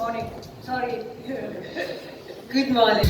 morning. Sorry. Good morning.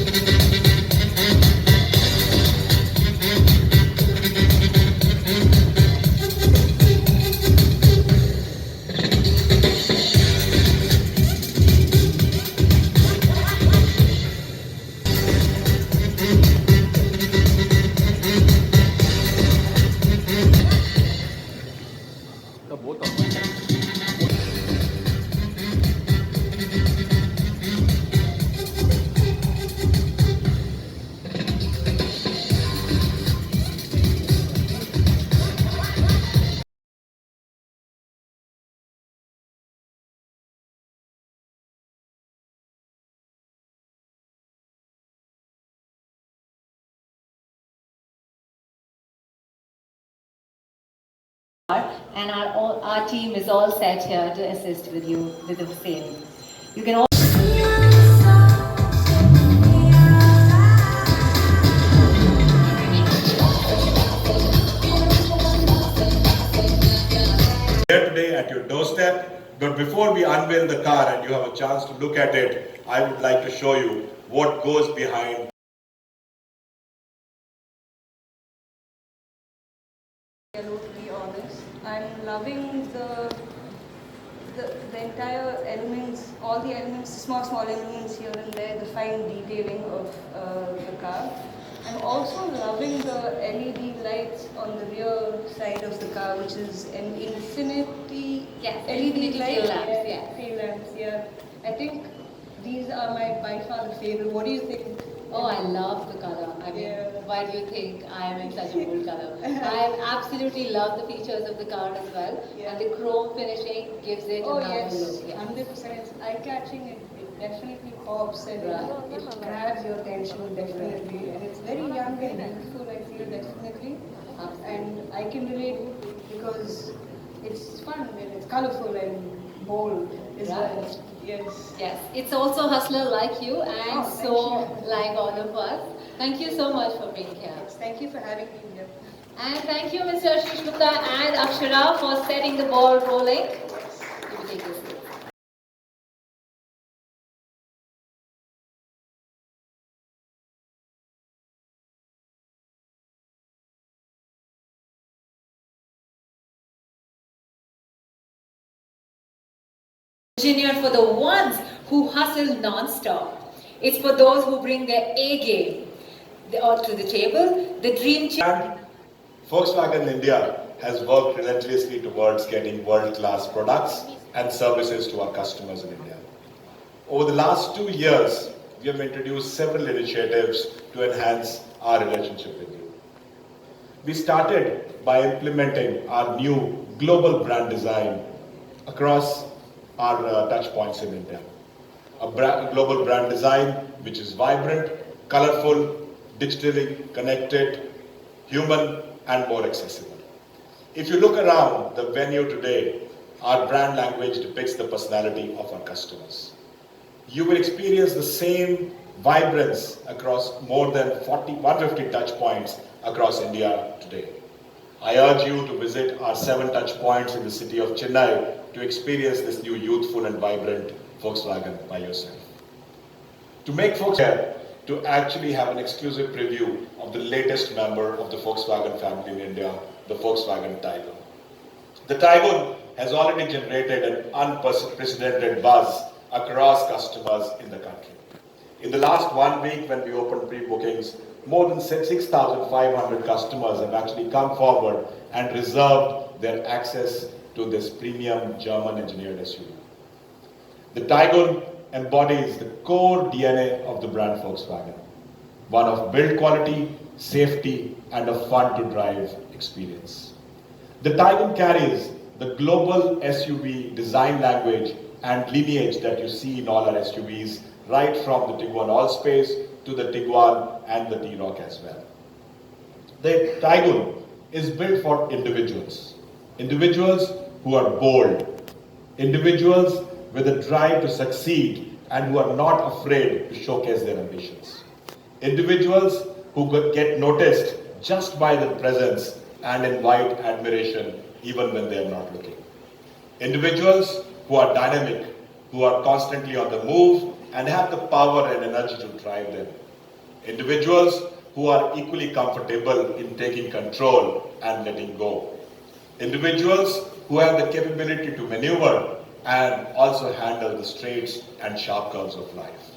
And our team is all set here to assist with you with the same. You can all Here today at your doorstep, but before we unveil the car and you have a chance to look at it, I would like to show you what goes behind. To be honest, I'm loving the entire elements, all the elements, small elements here and there, the fine detailing of the car. I'm also loving the LED lights on the rear side of the car, which is an infinity LED light. tail lamps, yeah. Tail lamps, yeah. I think these are my by far the favorite. What do you think? Oh, I love the color. I mean, Yeah. why do you think I am in such a bold color? I absolutely love the features of the car as well. Yeah. And the chrome finishing gives it Oh another yes, look. Yeah. 100%. It's eye-catching. It definitely pops and Right. it grabs your attention definitely. And it's very young and beautiful. I feel definitely, and I can relate because it's fun and it's colorful and bold as well. Right. Yes. Yes, it's also hustler like you and Oh, thank so you. like all of us. Thank you so much for being here. Yes. Thank you for having me here. And thank you, Mr. Ashish Gupta and Akshara, for setting the ball rolling. You may take this seat. Engineered for the ones who hustle non-stop. It's for those who bring their A game to the table. The dream. And Volkswagen India has worked relentlessly towards getting world-class products and services to our customers in India. Over the last 2 years, we have introduced several initiatives to enhance our relationship with you. We started by implementing our new global brand design across our touch points in India. A global brand design which is vibrant, colorful, digitally connected, human and more accessible. If you look around the venue today, our brand language depicts the personality of our customers. You will experience the same vibrance across more than 150 touch points across India today. I urge you to visit our 7 touch points in the city of Chennai to experience this new youthful and vibrant Volkswagen by yourself. To make folks here, to actually have an exclusive preview of the latest member of the Volkswagen family in India, the Volkswagen Tiguan. The Tiguan has already generated an unprecedented buzz across customers in the country. In the last 1 week when we opened pre-bookings, more than 6,500 customers have actually come forward and reserved their access to this premium German engineered SUV. The Tiguan embodies the core DNA of the brand Volkswagen, one of build quality, safety and a fun to drive experience. The Tiguan carries the global SUV design language and lineage that you see in all our SUVs, right from the Tiguan Allspace to the Tiguan and the T-Roc as well. The Tiguan is built for individuals who are bold, individuals with a drive to succeed and who are not afraid to showcase their ambitions. Individuals who get noticed just by their presence and invite admiration even when they are not looking. Individuals who are dynamic, who are constantly on the move and have the power and energy to drive them. Individuals who are equally comfortable in taking control and letting go. Individuals who have the capability to maneuver and also handle the straights and sharp curves of life.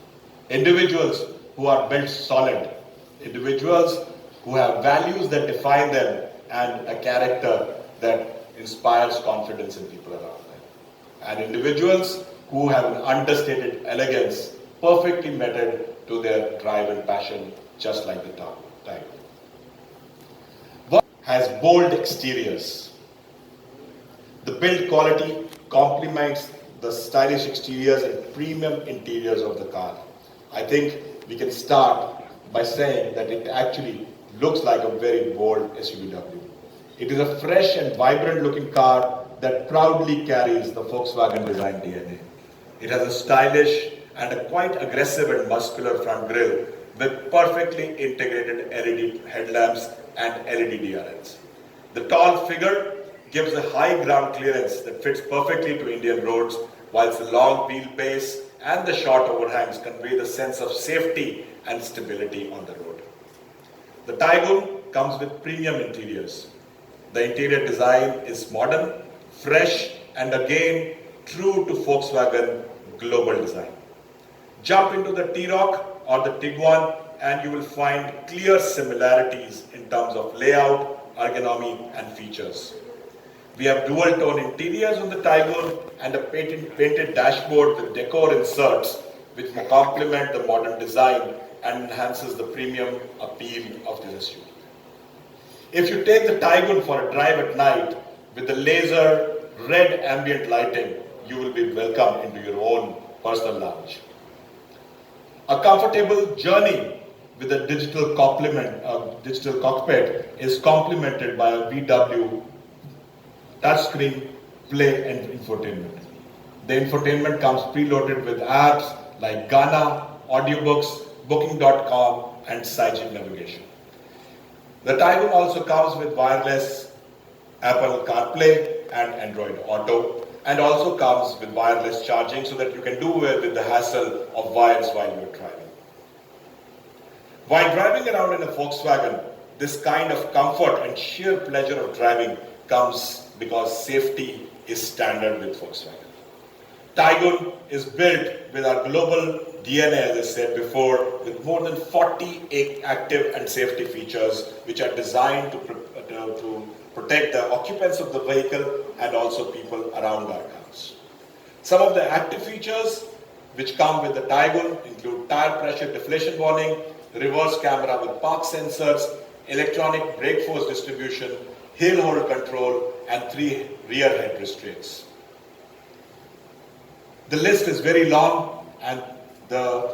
Individuals who are built solid. Individuals who have values that define them and a character that inspires confidence in people around them. And individuals who have an understated elegance perfectly meted to their drive and passion, just like the tiger. Has bold exteriors. The build quality complements the stylish exteriors and premium interiors of the car. I think we can start by saying that it actually looks like a very bold SUVW. It is a fresh and vibrant looking car that proudly carries the Volkswagen design DNA. It has a stylish and a quite aggressive and muscular front grille with perfectly integrated LED headlamps and LED DRLs. The tall figure gives a high ground clearance that fits perfectly to Indian roads, whilst the long wheelbase and the short overhangs convey the sense of safety and stability on the road. The Taigun comes with premium interiors. The interior design is modern, fresh, and again true to Volkswagen global design. Jump into the T-Roc or the Tiguan and you will find clear similarities in terms of layout, ergonomy, and features. We have dual-tone interiors on the Tiguan and a painted dashboard with decor inserts which complement the modern design and enhances the premium appeal of this SUV. If you take the Tiguan for a drive at night with the laser red ambient lighting, you will be welcomed into your own personal lounge. A comfortable journey with a digital cockpit is complemented by a VW touchscreen play and infotainment. The infotainment comes preloaded with apps like Gaana, audiobooks, Booking.com, and Cycling navigation. The Tiguan also comes with wireless Apple CarPlay and Android Auto, and also comes with wireless charging so that you can do away with the hassle of wires while you're driving. While driving around in a Volkswagen, this kind of comfort and sheer pleasure of driving comes because safety is standard with Volkswagen. Tiguan is built with our global DNA, as I said before, with more than 40 active and safety features which are designed to protect the occupants of the vehicle and also people around our cars. Some of the active features which come with the Tiguan include tire pressure deflation warning, reverse camera with park sensors, electronic brake force distribution, hill hold control, and 3 rear head restraints. The list is very long and the